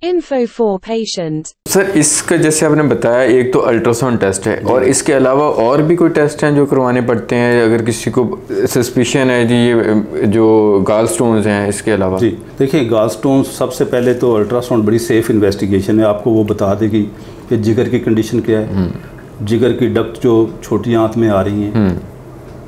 Info for patient। Sir इसका जैसे आपने बताया एक तो अल्ट्रासाउंड टेस्ट है और इसके अलावा और भी कोई टेस्ट हैं जो करवाने पड़ते हैं अगर किसी को सस्पिशन है जी ये जो गॉल स्टोन्स हैं इसके अलावा? जी देखिए, गॉल स्टोन्स सबसे पहले तो अल्ट्रासाउंड बड़ी सेफ इन्वेस्टिगेशन है। आपको वो बता देगी कि जिगर की कंडीशन क्या है, जिगर की डक्ट जो छोटी आंत में आ रही हैं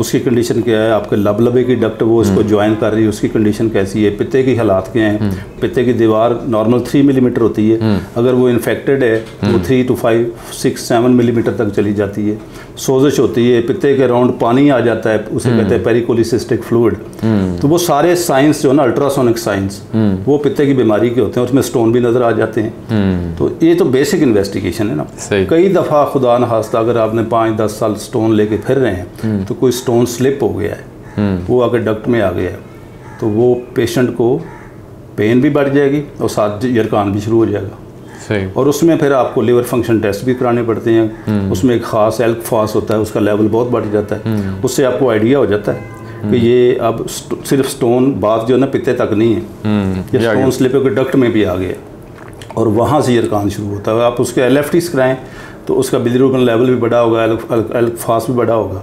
उसकी कंडीशन क्या है, आपके लबे की डक्ट वो इसको ज्वाइन कर रही है उसकी कंडीशन कैसी है, पित्ते की हालात क्या हैं। पित्ते की दीवार नॉर्मल 3 मिलीमीटर होती है, अगर वो इन्फेक्टेड है वो 3 to 5, 6, 7 मिलीमीटर तक चली जाती है। सोजिश होती है, पित्ते के अराउंड पानी आ जाता है, उसे कहते हैं पेरिकोलिसिस्टिक फ्लूइड। तो वो सारे साइंस जो है ना अल्ट्रासोनिक साइंस वो पित्ते की बीमारी के होते हैं, उसमें स्टोन भी नज़र आ जाते हैं। तो ये तो बेसिक इन्वेस्टिगेशन है ना। कई दफ़ा खुदा न खास्ता अगर आपने 5-10 साल स्टोन लेके फिर रहे हैं तो कोई स्टोन स्लिप हो गया है, वो अगर डक्ट में आ गया है तो वो पेशेंट को पेन भी बढ़ जाएगी और साथ यरकान भी शुरू हो जाएगा। सही। और उसमें फिर आपको लिवर फंक्शन टेस्ट भी कराने पड़ते हैं। उसमें एक ख़ास एल्क फास होता है, उसका लेवल बहुत बढ़ जाता है। उससे आपको आइडिया हो जाता है कि ये अब सिर्फ स्टोन बात जो है ना पित्ते तक नहीं है, ये स्टोन स्लिप होकर डक्ट में भी आ गया और वहाँ से यरकान शुरू होता है। आप उसके LFTs कराएँ तो उसका बिलीरुबिन लेवल भी बढ़ा होगा, एल्क फास भी बढ़ा होगा।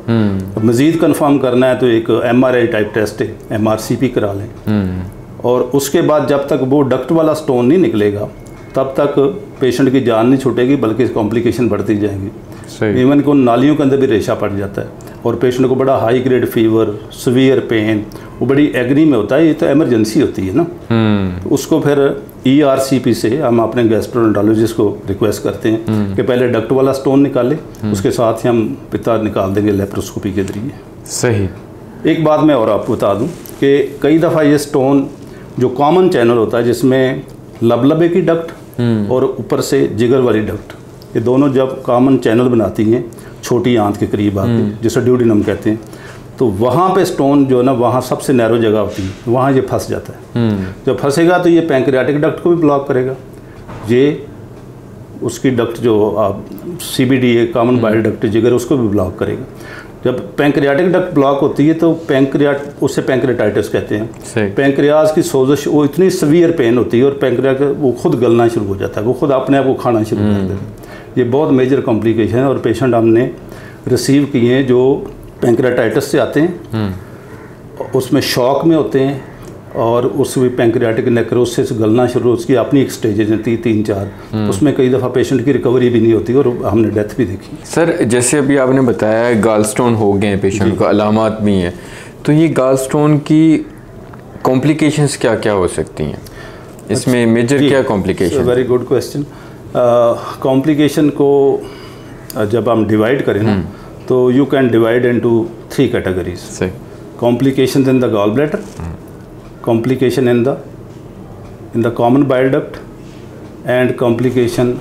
अब मज़ीद कंफर्म करना है तो एक MRI टाइप टेस्ट है, MRCP करा लें। और उसके बाद जब तक वो डक्ट वाला स्टोन नहीं निकलेगा तब तक पेशेंट की जान नहीं छूटेगी बल्कि कॉम्प्लिकेशन बढ़ती जाएंगी। इवन को नालियों के अंदर भी रेशा पड़ जाता है और पेशेंट को बड़ा high grade fever, severe pen, वो बड़ी एग्री में होता है। ये तो इमरजेंसी होती है ना। तो उसको फिर ERCP से हम अपने गैस्ट्रोएंटरोलॉजिस्ट को रिक्वेस्ट करते हैं कि पहले डक्ट वाला स्टोन निकाले, उसके साथ ही हम पित्ता निकाल देंगे लेप्रोस्कोपी के जरिए। सही। एक बात मैं और आपको बता दूं कि कई दफ़ा ये स्टोन जो कॉमन चैनल होता है जिसमें लबे की डक्ट और ऊपर से जिगर वाली डक्ट, ये दोनों जब कॉमन चैनल बनाती हैं छोटी आंत के करीब आके जिसे ड्यूडिनम कहते हैं, तो वहाँ पे स्टोन जो है ना वहाँ सबसे नैरो जगह होती है, वहाँ ये फंस जाता है। जब फंसेगा तो ये पैंक्रियाटिक डक्ट को भी ब्लॉक करेगा, ये उसकी डक्ट जो CBD है कॉमन बाइल डक्ट जिगर उसको भी ब्लॉक करेगा। जब पैंक्रियाटिक डक्ट ब्लॉक होती है तो उससे पैंक्रियाटाइटिस कहते हैं। पैंक्रियाज की सोजिश वो इतनी सीवियर पेन होती है और पैंक्रियाज वो खुद गलना शुरू हो जाता है, वो खुद अपने आप को खाना शुरू कर देता है। ये बहुत मेजर कॉम्प्लिकेशन है और पेशेंट हमने रिसीव किए हैं जो पैंक्रियाटाइटिस से आते हैं, उसमें शॉक में होते हैं और उसमें पैंक्रियाटिक नेक्रोसिस गलना शुरू, उसकी अपनी एक स्टेजेज हैं 3-4, उसमें कई दफ़ा पेशेंट की रिकवरी भी नहीं होती और हमने डेथ भी देखी। सर जैसे अभी आपने बताया गॉल स्टोन हो गए हैं पेशेंट को, अलामात भी हैं, तो ये गॉल स्टोन की कॉम्प्लिकेशंस क्या क्या हो सकती हैं? इसमें मेजर क्या complication? Very good question. Complication को जब हम डिवाइड करें ना तो you can divide into 3 categories. Complications in the gall bladder, complication in the common bile duct and complication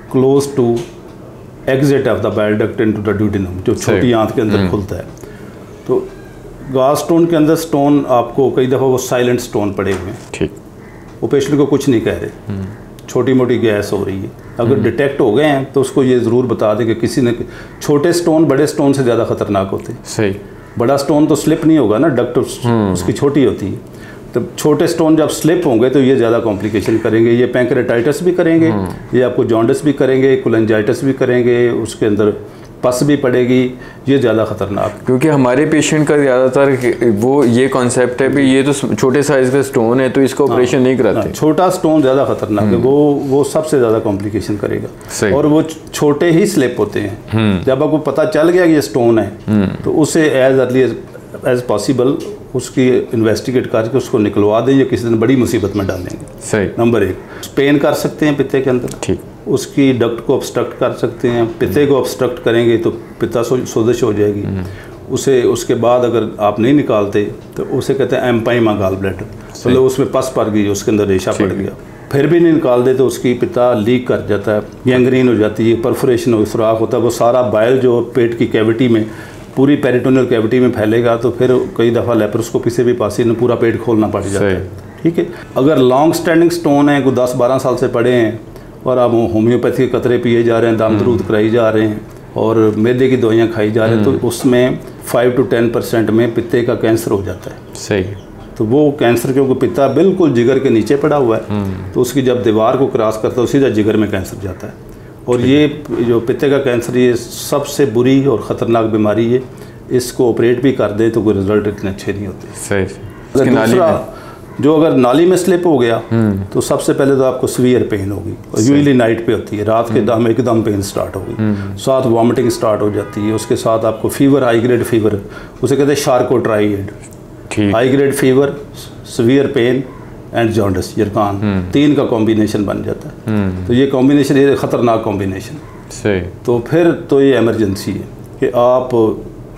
close to exit of the bile duct into the duodenum, जो छोटी आंत के अंदर खुलता है। तो गॉल स्टोन के अंदर स्टोन आपको कई दफ़ा वो साइलेंट स्टोन पड़े हुए हैं, ठीक, वो पेशेंट को कुछ नहीं कह रहे, छोटी मोटी गैस हो रही है। अगर डिटेक्ट हो गए हैं तो उसको ये ज़रूर बता दें कि किसी ने, छोटे स्टोन बड़े स्टोन से ज़्यादा ख़तरनाक होते हैं। सही। बड़ा स्टोन तो स्लिप नहीं होगा ना, डक्ट उसकी छोटी होती है, तो छोटे स्टोन जब स्लिप होंगे तो ये ज़्यादा कॉम्प्लिकेशन करेंगे। ये पैंक्रेटाइटिस भी करेंगे, ये आपको जॉन्डिस भी करेंगे, कोलेंजाइटिस भी करेंगे, उसके अंदर पस भी पड़ेगी, ये ज़्यादा ख़तरनाक। क्योंकि हमारे पेशेंट का ज़्यादातर वो ये कॉन्सेप्ट है कि ये तो छोटे साइज़ का स्टोन है तो इसको ऑपरेशन नहीं कराते। छोटा स्टोन ज़्यादा ख़तरनाक है, वो सबसे ज़्यादा कॉम्प्लिकेशन करेगा और वो छोटे ही स्लिप होते हैं। जब आपको पता चल गया कि ये स्टोन है तो उसे एज अर्ली एज पॉसिबल उसकी इन्वेस्टिगेट करके उसको निकलवा दें या किसी दिन बड़ी मुसीबत में डालेंगे। सही। नंबर 1, पेन कर सकते हैं पित्ते के अंदर, ठीक, उसकी डक्ट को ऑब्स्ट्रक्ट कर सकते हैं। पित्ते को ऑब्स्ट्रक्ट करेंगे तो पित्ता सोजिश हो जाएगी, उसे उसके बाद अगर आप नहीं निकालते तो उसे कहते हैं एम्पाइमा गॉल ब्लैडर, मतलब उसमें पस पड़ गई, उसके अंदर रेशा पड़ गया, फिर भी नहीं निकाल दे तो उसकी पित्ता लीक कर जाता है, गैंग्रीन हो जाती है, परफोरेशन हो, सुराख होता है, वो सारा बाइल जो पेट की कैविटी में पूरी पेरिटोनियल कैविटी में फैलेगा तो फिर कई दफ़ा लेप्रोस्कोपी से भी पासी ने पूरा पेट खोलना पड़ जाता है। ठीक है। अगर लॉन्ग स्टैंडिंग स्टोन है, कोई 10-12 साल से पड़े हैं और आप होम्योपैथी के कतरे पिए जा रहे हैं, दाम दरूद कराई जा रहे हैं और मैदे की दवाइयाँ खाई जा रहे हैं, तो उसमें 5 to 10% में पित्ते का कैंसर हो जाता है। सही। तो वो कैंसर क्योंकि पित्ता बिल्कुल जिगर के नीचे पड़ा हुआ है, तो उसकी जब दीवार को क्रॉस करता है सीधा जिगर में कैंसर जाता है। और ये जो पित्ते का कैंसर ये सबसे बुरी और ख़तरनाक बीमारी है, इसको ऑपरेट भी कर दें तो कोई रिजल्ट इतने अच्छे नहीं होते। सही। दूसरा जो अगर नाली में स्लिप हो गया तो सबसे पहले तो आपको सीवियर पेन होगी, और यूजली नाइट पे होती है, रात के दम एकदम पेन स्टार्ट होगी, साथ वॉमिटिंग स्टार्ट हो जाती है, उसके साथ आपको फीवर, हाई ग्रेड फीवर, उसे कहते हैं Charcot triad, high grade fever, severe pain and jaundice, यरकान, 3 का कॉम्बिनेशन बन जाता है। तो ये कॉम्बिनेशन, ये ख़तरनाक कॉम्बिनेशन। सही। तो फिर तो ये इमरजेंसी है कि आप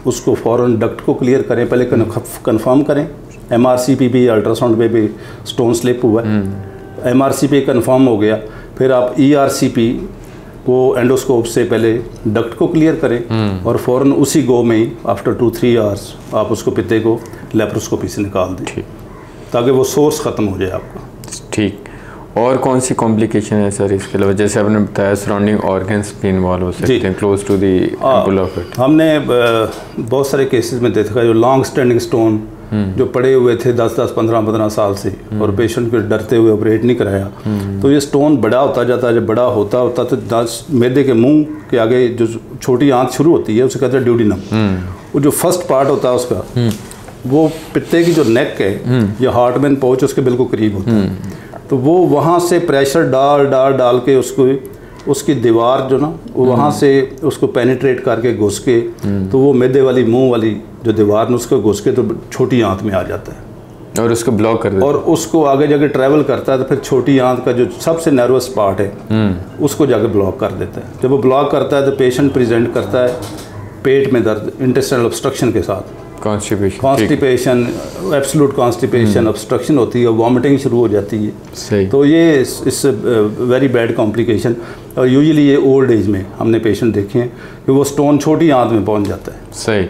उसको फ़ौरन डक्ट को क्लियर करें, पहले कन्फर्म करें MRCP भी, अल्ट्रासाउंड पे भी स्टोन स्लिप हुआ है, MRCP कंफर्म हो गया, फिर आप ERCP को एंडोस्कोप से पहले डक्ट को क्लियर करें और फ़ौरन उसी गो में ही आफ्टर 2-3 आवर्स आप उसको पित्ते को लेप्रोस्कोपी से निकाल दें, ताकि वो सोर्स ख़त्म हो जाए आपका। ठीक। और कौन सी कॉम्प्लिकेशन है सर इसके अलावा? जैसे आपने बताया सराउंडिंग ऑर्गन्स भी इन्वॉल्व हो सकते हैं close to the ampulla of it. हमने बहुत सारे केसेस में देखा जो लॉन्ग स्टैंडिंग स्टोन जो पड़े हुए थे 10-10, 15-15 साल से, और पेशेंट को डरते हुए ऑपरेट नहीं कराया, तो ये स्टोन बड़ा होता जाता है। जब बड़ा होता होता तो 10 मैदे के मुंह के आगे जो छोटी आंत शुरू होती है उसे कहते हैं ड्यूडिनम। वो जो फर्स्ट पार्ट होता है उसका, वो पित्ते की जो नेक है या हार्टमैन पाउच उसके बिल्कुल करीब होता है, तो वो वहाँ से प्रेशर डाल के उसकी दीवार जो ना वो वहाँ से उसको पेनिट्रेट करके घुस के, तो वो मैदे वाली मुंह वाली जो दीवार में उसको घुस के तो छोटी आंत में आ जाता है और उसको ब्लॉक कर देता है, और उसको आगे जाके ट्रैवल करता है, तो फिर छोटी आंत का जो सबसे नर्वस पार्ट है उसको जाके ब्लॉक कर देता है। जब वो ब्लॉक करता है तो पेशेंट प्रेजेंट करता है पेट में दर्द, इंटेस्टाइनल ऑब्स्ट्रक्शन के साथ, कॉन्स्टिपेशन, एब्सोल्यूट कॉन्स्टिपेशन, ऑब्स्ट्रक्शन होती है, वॉमिटिंग शुरू हो जाती है। सही। तो ये इस वेरी बैड कॉम्प्लिकेशन, और यूजुअली ये ओल्ड एज में हमने पेशेंट देखे हैं कि वो स्टोन छोटी आंत में पहुंच जाता है। सही।